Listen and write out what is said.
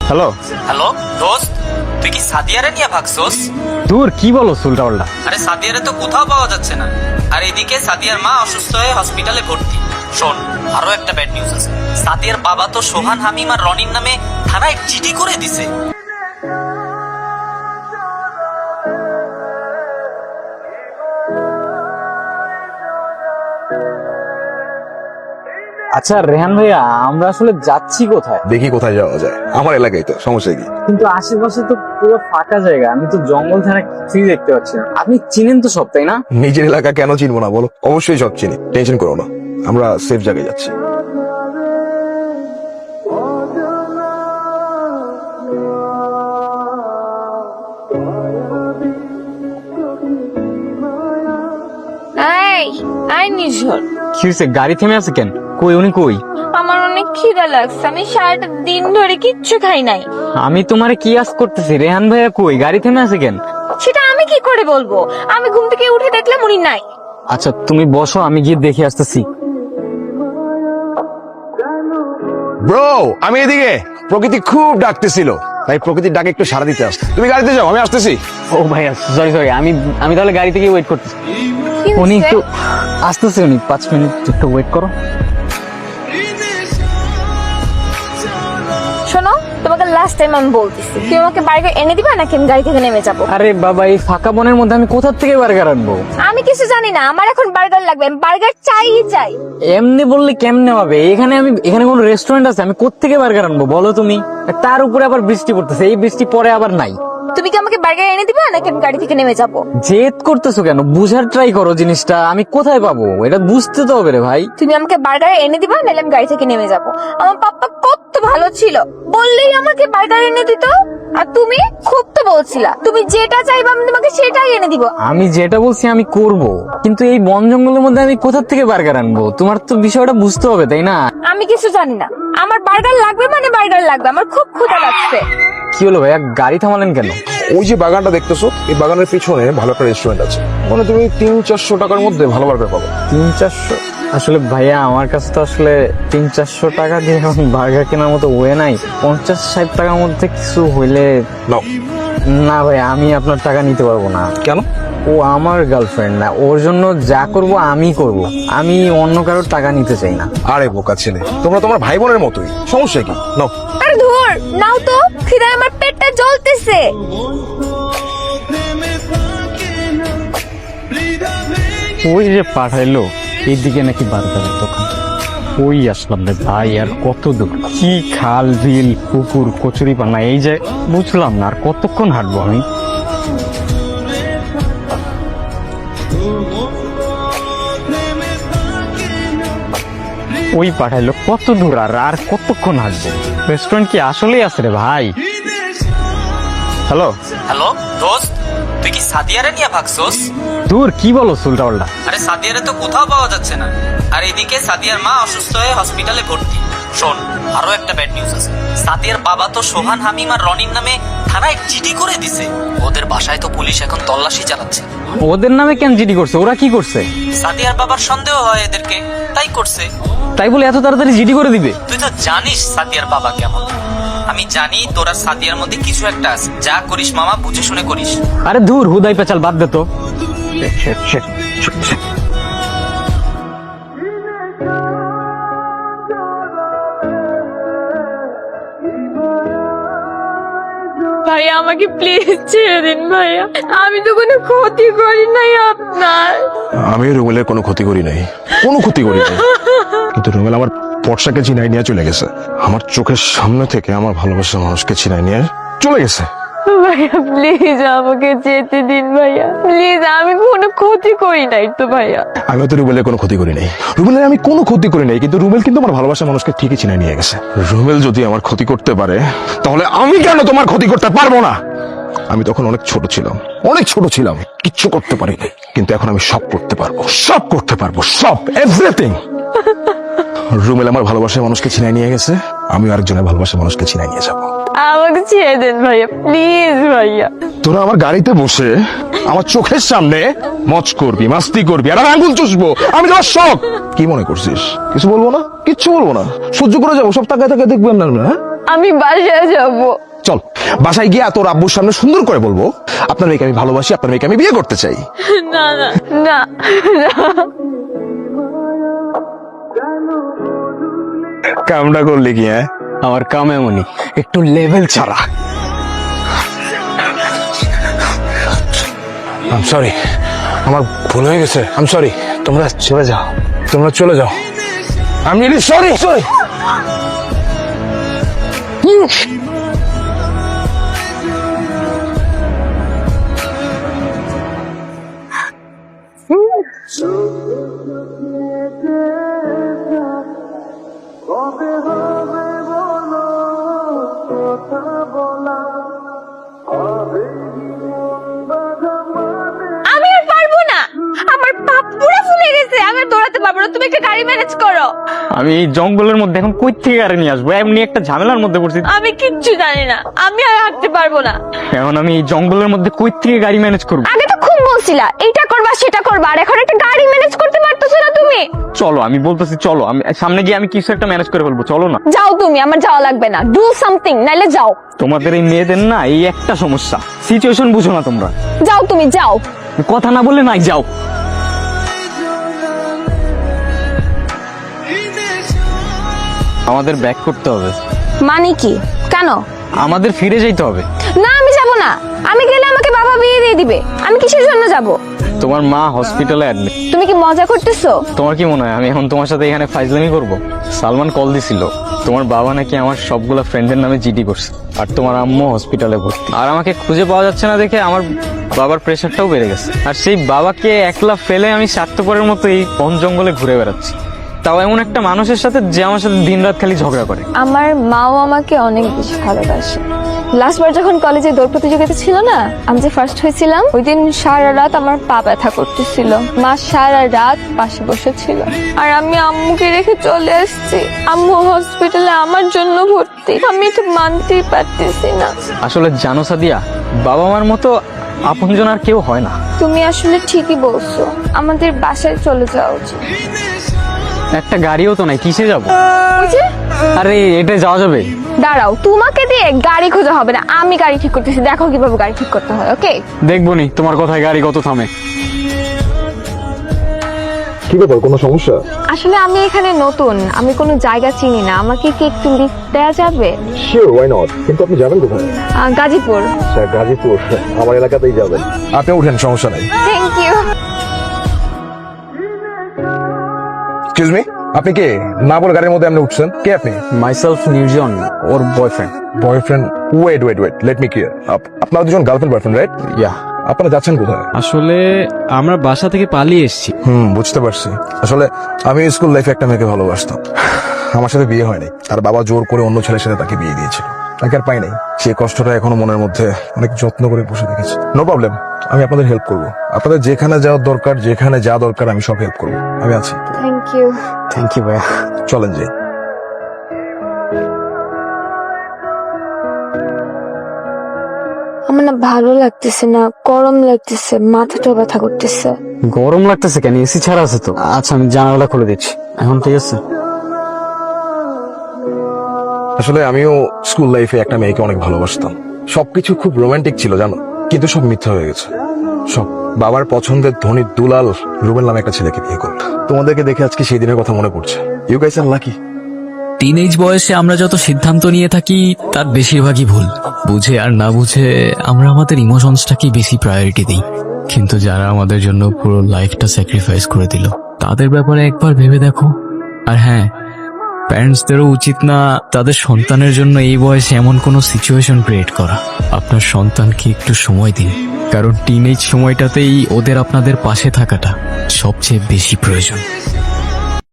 Hello hello দোস্ত, তুই কি সাদিয়ারে নিয়ে ভাগছোস? দূর কি বলো উল্টা পাল্টা। আরে সাদিয়ারে তো কোথাও পাওয়া যাচ্ছে না। আর এদিকে সাদিয়ার মা অসুস্থ হয়ে হসপিটালে ভর্তি। শোন, আরো একটা ব্যাড নিউজ আছে। সাদিয়ার বাবা তো সোহান, হামিম আর রনির নামে থানায় জিডি করে দিছে। আচ্ছা রেহান ভাইয়া, আমরা আসলে যাচ্ছি কোথায়? দেখি কোথায় যাওয়া যায়, আমার এলাকায় তো, সমস্যা কি? কিন্তু আশেপাশে তো পুরো ফাঁকা জায়গা, আমি তো জঙ্গল ছাড়া কিছুই দেখতে পাচ্ছি না। আপনি চিনেন তো সব, তাই না? নিজের এলাকা কেন চিনবো না বলো? অবশ্যই সব চিনি, টেনশন করো না, আমরা সেফ জায়গায় যাচ্ছি। নিঝর, কি হয়েছে? গাড়ি থেমে আছে কেন? কই উনি কই? আমার অনেক খিদা লাগছে, আমি সারাটা দিন ধরে কিচ্ছু খাই নাই। আমি তোমারে কি আস করতেছি? রেহান ভাইয়া কই? গাড়ি থেমে আছে কেন? সেটা আমি কি করে বলবো? আমি ঘুম থেকে উঠে দেখলাম উনি নাই। আচ্ছা তুমি বসো, আমি গিয়ে দেখে আসতেছি। ব্রো, আমি এদিকে। প্রকৃতি খুব ডাকতেছিল, তাই প্রকৃতির ডাকে একটু সাড়া দিতে আস। তুমি গাড়িতে যাও, আমি আসতেছি। ও ভাইয়া সরি সরি, আমি তাহলে গাড়ি থেকে ওয়েট করতেছি। কি উনি হইছে? একটু আসতেছে, উনি 5 মিনিট একটু ওয়েট করো। শোনো, তোমাকে লাস্ট টাইম আমি বলতেছি, তুমি আমাকে বার্গার এনে দিবা নাকি আমি গাড়ি থেকে নেমে যাবো? আরে বাবা, এই ফাঁকা বনের মধ্যে আমি কোথা থেকে বার্গার আনবো? আমি কিছু জানি না, আমার এখন বার্গার লাগবে, আমি বার্গার চাই চাই। এমনি বললে কেমনে হবে? এখানে কোনো রেস্টুরেন্ট আছে? আমি কোত্থেকে বার্গার আনবো বলো তুমি? তার উপরে আবার বৃষ্টি পড়তেছে, এই বৃষ্টি পরে আবার নাই। তুমি কি আমাকে বার্গার এনে দিবা নাকি আমি গাড়ি থেকে নেমে যাবো? জেদ করতেছো কেন? বুঝার ট্রাই করো জিনিসটা। আমি কোথায় পাবো এটা বুঝতে তো হবে রে ভাই। তুমি আমাকে বার্গার এনে দিবা নাহলে আমি গাড়ি থেকে নেমে যাবো। আমার পাপ্পা কত ভালো ছিল, বললেই আমাকে বার্গার এনে দিত। আর তুমি খুব তো বলছিলা তুমি যেটা চাইবা আমি তোমাকে সেটাই এনে দিব। আমি যেটা বলছি আমি করব, কিন্তু এই বন জঙ্গলের মধ্যে আমি কোথা থেকে বার্গার আনবো? তোমার তো বিষয়টা বুঝতে হবে, তাই না? আমি কিছু জানি না, আমার বার্গার লাগবে মানে বার্গার লাগবে, আমার খুব ক্ষুধা লাগছে। কি হলো ভাইয়া, গাড়ি থামালেন কেন? ওই যে বাগানটা দেখতেছো, এই বাগানের পিছনে ভালো একটা রেস্টুরেন্ট আছে, মানে তুমি 300-400 টাকার মধ্যে ভালো বার্গার পাবো। 300-400? আসলে ভাইয়া আমার কাছে তো আসলে 300-400 টাকা দিয়ে এখন বার্গার কেনার মতো ওয়ে নাই। 50-60 টাকার মধ্যে কিছু হইলে। নাও। না ভাই, আমি আপনার টাকা নিতে পারবো না। কেন? ও আমার গার্লফ্রেন্ড না, ওর জন্য যা করব আমি করব। আমি অন্য কারোর টাকা নিতে চাই না। আরে বোকা ছেলে, তোমরা তোমার ভাই বোনের মতোই, সমস্যা কি? নাও। আরে ধুর, নাও তো, খিদায় আমার পেটটা জ্বলতেছে। ওই যে পাঠাইলো এইদিকে নাকি বার্গারের দোকান। ওই আসলাম রে ভাই, আর কত দূর? কি খাল বিল পুকুর কচুরি পানা, এই যে বুঝলাম না আর কতক্ষণ হাঁটবো আমি। ওই পাঠাইলো কত দূর, আর কতক্ষণ হাঁটবো? রেস্টুরেন্ট কি আসলেই আছে রে ভাই? হ্যালো হ্যালো দোস্ত, তুই কি সাদিয়ারে নিয়ে ভাগছোস? দূর কি বলো উল্টা পাল্টা। আরে সাদিয়ারে তো কোথাও পাওয়া যাচ্ছে না। আর এদিকে সাদিয়ার মা অসুস্থ হয়ে হসপিটালে ভর্তি। শোন, আরো একটা ব্যাড নিউজ আছে। সাদিয়ার বাবা তো সোহান, হামিম আর রনির নামে থানায় জিডি করে দিছে। ওদের বাসায় তো পুলিশ এখন তল্লাশি চালাচ্ছে। ওদের নামে কেন জিডি করছে? ওরা কি করছে? সাদিয়ার বাবার সন্দেহ হয় এদেরকে, তাই করছে। তাই বলে এত তাড়াতাড়ি জিডি করে দিবে? তুই তো জানিস সাদিয়ার বাবা কেমন। আমি জানি তোরা সাদিয়ার মধ্যে কিছু একটা আছে। যা করিস মামা বুঝে শুনে করিস। আরে ধুর, হুদাই পেঁচাল, বাদ দে তো। ভাইয়া আমাকে প্লিজ ছেড়ে দিন ভাইয়া, আমি তো কোনো ক্ষতি করি নাই আপনার। আমি রুমেলের কোনো ক্ষতি করি নাই, কোনো ক্ষতি করি নাই, কিন্তু রুমেল আমার পর্সাকে চিনাই নিয়ে চলে গেছে। আমার চোখের সামনে থেকে আমার ভালোবাসার মানুষকে চিনাই নিয়ে চলে গেছে। ভাইয়া প্লিজ আমাকে যেতে দিন ভাইয়া, প্লিজ, আমি কোনো ক্ষতি করি নাই তো ভাইয়া। আমি তো রুমেলের কোনো ক্ষতি করি নাই, রুমেলের আমি কোনো ক্ষতি করি নাই, কিন্তু রুমেল কিন্তু আমার ভালোবাসার মানুষকে ঠিকই চিনাই নিয়ে গেছে। রুমেল যদি আমার ক্ষতি করতে পারে, তাহলে আমি কেন তোমার ক্ষতি করতে পারবো না? আমি তখন অনেক ছোট ছিলাম, কিচ্ছু করতে পারি নাই, কিন্তু এখন আমি সব করতে পারবো, সব এভরিথিং। রুমেল আমার ভালোবাসার মানুষকে চিনাই নিয়ে গেছে, আমি আরেকজনের ভালোবাসার মানুষকে চিনাই নিয়ে যাবো। আমাকে ছেড়ে দেন ভাইয়া, প্লিজ ভাইয়া। তোরা আমার গাড়িতে বসে আমার চোখের সামনে মজ করবি, মাস্তি করবি, আর আমি আঙ্গুল চুষবো, আমি তোমার শখ। কি মনে করছিস কিছু বলবো না? কিচ্ছু বলবো না, সহ্য করে যাবো, সব তাকায় তাকায় দেখবেন না আপনারা, হ্যাঁ? আমি বাসায় যাব। চল বাসায় গিয়ে তোর আব্বুর সামনে সুন্দর করে বলবো আপনার মেয়েকে আমি ভালোবাসি, আপনার মেয়েকে আমি বিয়ে করতে চাই। না না না না। কামটা করলি কি? হ্যাঁ, আমার কাম এমনই, একটু লেভেল ছাড়া। আম সরি, আমার ভুল হয়ে গেছে, আম সরি, তোমরা চলে যাও, তোমরা চলে যাও, আমি রিয়েলি সরি সরি। আমি আর পারবো না, আমার পা পুরো ফুলে গেছে, আমি আর দৌড়াতে পারবো না, তুমি একটা গাড়ি ম্যানেজ করো। আমি এই জঙ্গলের মধ্যে এখন কই থেকে গাড়ি নিয়ে আসবো? এমনি একটা ঝামেলার মধ্যে পড়ছি। আমি কিচ্ছু জানি না, আমি আর হাঁটতে পারবো না। এখন আমি এই জঙ্গলের মধ্যে কই থেকে গাড়ি ম্যানেজ করবো? আগে তো খুব বলছিলা এইটা করবা সেটা করবা, আর এখন একটা গাড়ি ম্যানেজ করতে পারতেছো না তুমি। চলো, আমি বলতেছি চলো, আমি সামনে গিয়ে আমি কিছু একটা ম্যানেজ করে ফেলবো, চলো না। যাও তুমি, আমার যাওয়া লাগবে না, ডু সামথিং, নাইলে যাও। তোমাদের এই মেয়েদের না এই একটা সমস্যা, সিচুয়েশন বুঝো না তোমরা। যাও তুমি যাও। কথা না বললে নাই, যাও। আমাদের ব্যাক করতে হবে। মানে কি? কেন? আমাদের ফিরে যেতে হবে। না আমি যাব না, আমি গেলে আমাকে বাবা বিয়ে দিয়ে দিবে, আমি কিসের জন্য যাব? তোমার মা হসপিটালে অ্যাডমিট। তুমি কি মজা করতেছো? তোমার কি মনে হয় আমি এখন তোমার সাথে এখানে ফাইজলামি করব? সালমান কল দিছিল, তোমার বাবা নাকি আমার সবগুলা ফ্রেন্ডের নামে জিডি করছে, আর তোমার আম্মু হসপিটালে ভর্তি। আর আমাকে খুঁজে পাওয়া যাচ্ছে না দেখে আমার বাবার প্রেশারটাও বেড়ে গেছে। আর সেই বাবাকে একলা ফেলে আমি স্বার্থপরের মতো এই বন জঙ্গলে ঘুরে বেড়াচ্ছি, তাও এমন একটা মানুষের সাথে যে আমার সাথে দিনরাত খালি ঝগড়া করে। আমার মাও আমাকে অনেক বেশি ভালোবাসে। লাস্টবার যখন কলেজে দৌড় প্রতিযোগিতা ছিল না, আমি যে ফার্স্ট হয়েছিলাম, ওই দিন সারা রাত আমার পা ব্যথা করতেছিল, মা সারা রাত পাশে বসেছিল, আর আমি আম্মুকে রেখে চলে আসছি। আম্মু হসপিটালে আমার জন্য ভর্তি, আমি এটা মানতেই পারতেছি না। আসলে জানো সাদিয়া, বাবা মার মতো আপনজন আর কেউ হয় না। তুমি আসলে ঠিকই বলছো, আমাদের বাসায় চলে যাওয়া উচিত। একটা গাড়িও তো নাই, কিসে যাবো? ওই যে আরে এটা যাওয়া যাবে? দাঁড়াও, তোমাকে দিয়ে গাড়ি খোঁজা হবে না, আমি গাড়ি ঠিক করতেছি, দেখো কিভাবে গাড়ি ঠিক করতে হয়। ওকে, দেখবো নি তোমার কথায় গাড়ি কত থামে। কি ব্যাপার, কোনো সমস্যা? আসলে আমি এখানে নতুন, আমি কোনো জায়গা চিনি না, আমাকে কি একটু লিফট দেওয়া যাবে? শিওর, ওয়াই নট, কিন্তু আপনি যাবেন কোথায়? গাজীপুর। আচ্ছা, গাজীপুর, আমার এলাকাতেই যাবেন, আপনি উঠেন, সমস্যা নেই। Thank you. এক্সকিউজ মি, আপনি কে? না বলে গাড়ির মধ্যে আপনি উঠছেন, কে আপনি? মাইসেলফ নির্জন, ওর boyfriend. Boyfriend? Wait wait wait, let me clear, আপনারা দুজন গার্লফ্রেন্ড বয়ফ্রেন্ড, রাইট? ইয়া। আপনারা যাচ্ছেন কোথায়? আসলে আমরা বাসা থেকে পালিয়ে এসেছি। বুঝতে পারছি। আসলে আমি স্কুল লাইফে একটা মেয়েকে ভালোবাসতাম, আমার সাথে বিয়ে হয়নি, তার বাবা জোর করে অন্য ছেলের সাথে তাকে বিয়ে দিয়েছিল, তাকে আর পাই নাই। সেই কষ্টটা এখনো মনের মধ্যে অনেক যত্ন করে বসে রেখেছি। নো প্রবলেম, আমি আপনাদের হেল্প করব, আপনাদের যেখানে যাওয়ার দরকার, যেখানে যা দরকার আমি সব হেল্প করব, আমি আছি। Thank you. থ্যাংক ইউ ভাইয়া। চলেন যাই। আমার না ভালো লাগতেছে না, গরম লাগতেছে, মাথাটা ব্যথা করতেছে। গরম লাগতেছে কেন? এসি ছাড়া আছে তো। আচ্ছা আমি জানালা খুলে দিচ্ছি এখন, ঠিক আছে? আসলে আমিও স্কুল লাইফে একটা মেয়েকে অনেক ভালোবাসতাম, সবকিছু খুব রোমান্টিক ছিল জানো, কিন্তু সব মিথ্যা হয়ে গেছে সব। বাবার পছন্দের ধনী দুলাল রুবেল নামে একটা ছেলেকে বিয়ে করল। তোমাদেরকে দেখে আজকে সেই দিনের কথা মনে পড়ছে। You guys are lucky. Teenage বয়সে আমরা যত সিদ্ধান্ত নিয়ে থাকি তার বেশিরভাগই ভুল। বুঝে আর না বুঝে আমরা আমাদের ইমোশনসটাকেই বেশি প্রায়োরিটি দিই, কিন্তু যারা আমাদের জন্য পুরো লাইফটা স্যাক্রিফাইস করে দিল তাদের ব্যাপারে একবার ভেবে দেখো। আর হ্যাঁ, প্যারেন্টসদেরও উচিত না তাদের সন্তানের জন্য এই বয়সে এমন কোনো সিচুয়েশন ক্রিয়েট করা। আপনার সন্তানকে একটু সময় দিন, কারণ টিনেজ সময়টাতেই ওদের আপনাদের পাশে থাকাটা সবচেয়ে বেশি প্রয়োজন।